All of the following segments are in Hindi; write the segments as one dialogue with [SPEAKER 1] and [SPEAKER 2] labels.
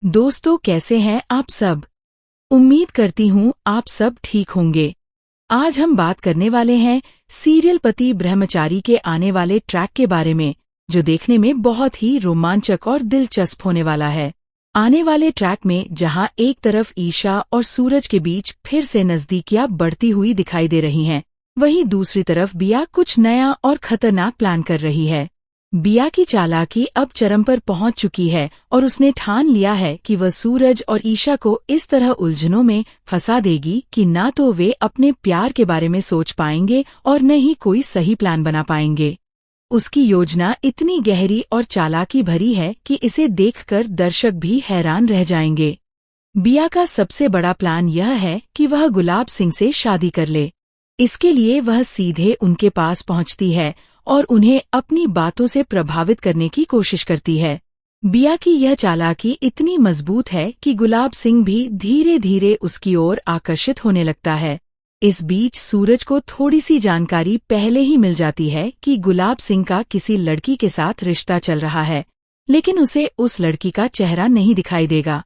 [SPEAKER 1] दोस्तों, कैसे हैं आप सब। उम्मीद करती हूँ आप सब ठीक होंगे। आज हम बात करने वाले हैं सीरियल पति ब्रह्मचारी के आने वाले ट्रैक के बारे में, जो देखने में बहुत ही रोमांचक और दिलचस्प होने वाला है। आने वाले ट्रैक में जहां एक तरफ ईशा और सूरज के बीच फिर से नजदीकियां बढ़ती हुई दिखाई दे रही हैं, वहीं दूसरी तरफ बिया कुछ नया और खतरनाक प्लान कर रही है। बिया की चालाकी अब चरम पर पहुंच चुकी है और उसने ठान लिया है कि वह सूरज और ईशा को इस तरह उलझनों में फंसा देगी कि ना तो वे अपने प्यार के बारे में सोच पाएंगे और न ही कोई सही प्लान बना पाएंगे। उसकी योजना इतनी गहरी और चालाकी भरी है कि इसे देखकर दर्शक भी हैरान रह जाएंगे। बिया का सबसे बड़ा प्लान यह है कि वह गुलाब सिंह से शादी कर ले। इसके लिए वह सीधे उनके पास पहुंचती है और उन्हें अपनी बातों से प्रभावित करने की कोशिश करती है। बिया की यह चालाकी इतनी मजबूत है कि गुलाब सिंह भी धीरे धीरे उसकी ओर आकर्षित होने लगता है। इस बीच सूरज को थोड़ी सी जानकारी पहले ही मिल जाती है कि गुलाब सिंह का किसी लड़की के साथ रिश्ता चल रहा है, लेकिन उसे उस लड़की का चेहरा नहीं दिखाई देगा।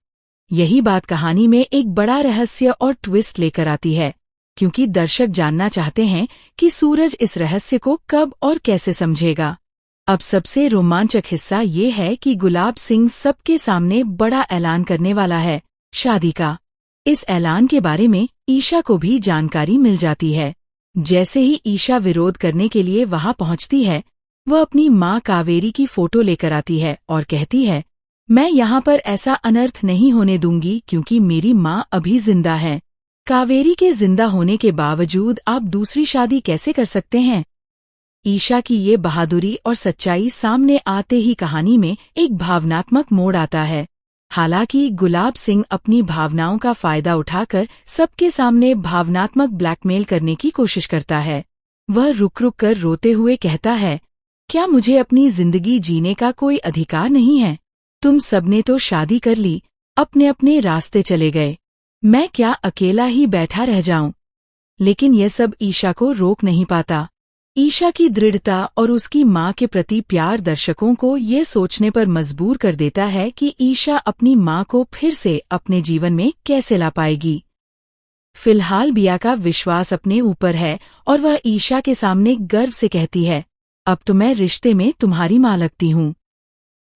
[SPEAKER 1] यही बात कहानी में एक बड़ा रहस्य और ट्विस्ट लेकर आती है, क्योंकि दर्शक जानना चाहते हैं कि सूरज इस रहस्य को कब और कैसे समझेगा। अब सबसे रोमांचक हिस्सा ये है कि गुलाब सिंह सबके सामने बड़ा ऐलान करने वाला है, शादी का। इस ऐलान के बारे में ईशा को भी जानकारी मिल जाती है। जैसे ही ईशा विरोध करने के लिए वहां पहुंचती है, वह अपनी माँ कावेरी की फोटो लेकर आती है और कहती है, मैं यहाँ पर ऐसा अनर्थ नहीं होने दूंगी क्योंकि मेरी माँ अभी जिंदा है। कावेरी के जिंदा होने के बावजूद आप दूसरी शादी कैसे कर सकते हैं? ईशा की ये बहादुरी और सच्चाई सामने आते ही कहानी में एक भावनात्मक मोड़ आता है। हालांकि गुलाब सिंह अपनी भावनाओं का फायदा उठाकर सबके सामने भावनात्मक ब्लैकमेल करने की कोशिश करता है। वह रुक रुक कर रोते हुए कहता है, क्या मुझे अपनी जिंदगी जीने का कोई अधिकार नहीं है? तुम सबने तो शादी कर ली, अपने अपने रास्ते चले गए। मैं क्या अकेला ही बैठा रह जाऊं? लेकिन यह सब ईशा को रोक नहीं पाता। ईशा की दृढ़ता और उसकी माँ के प्रति प्यार दर्शकों को ये सोचने पर मजबूर कर देता है कि ईशा अपनी माँ को फिर से अपने जीवन में कैसे ला पाएगी। फिलहाल बिया का विश्वास अपने ऊपर है और वह ईशा के सामने गर्व से कहती है, अब तो मैं रिश्ते में तुम्हारी माँ लगती हूँ।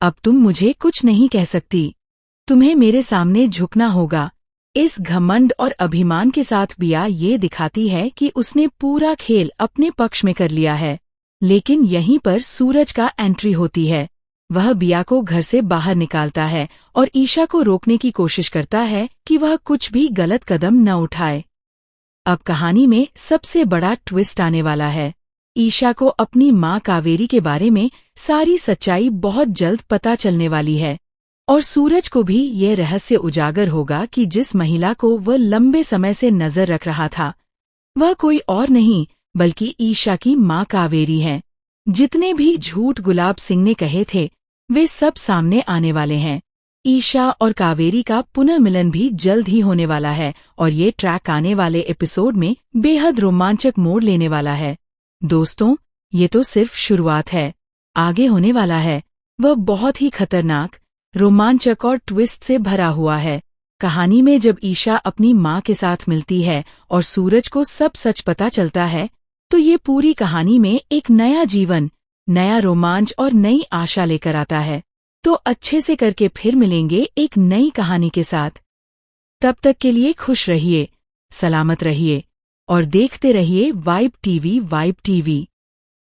[SPEAKER 1] अब तुम मुझे कुछ नहीं कह सकती। तुम्हें मेरे सामने झुकना होगा। इस घमंड और अभिमान के साथ बिया ये दिखाती है कि उसने पूरा खेल अपने पक्ष में कर लिया है। लेकिन यहीं पर सूरज का एंट्री होती है। वह बिया को घर से बाहर निकालता है और ईशा को रोकने की कोशिश करता है कि वह कुछ भी गलत कदम न उठाए। अब कहानी में सबसे बड़ा ट्विस्ट आने वाला है। ईशा को अपनी माँ कावेरी के बारे में सारी सच्चाई बहुत जल्द पता चलने वाली है और सूरज को भी ये रहस्य उजागर होगा कि जिस महिला को वह लंबे समय से नजर रख रहा था, वह कोई और नहीं बल्कि ईशा की माँ कावेरी है। जितने भी झूठ गुलाब सिंह ने कहे थे, वे सब सामने आने वाले हैं। ईशा और कावेरी का पुनर्मिलन भी जल्द ही होने वाला है और ये ट्रैक आने वाले एपिसोड में बेहद रोमांचक मोड़ लेने वाला है। दोस्तों, ये तो सिर्फ शुरुआत है। आगे होने वाला है वह बहुत ही खतरनाक, रोमांचक और ट्विस्ट से भरा हुआ है। कहानी में जब ईशा अपनी माँ के साथ मिलती है और सूरज को सब सच पता चलता है, तो ये पूरी कहानी में एक नया जीवन, नया रोमांच और नई आशा लेकर आता है। तो अच्छे से करके फिर मिलेंगे एक नई कहानी के साथ। तब तक के लिए खुश रहिए, सलामत रहिए और देखते रहिए वाइब टीवी।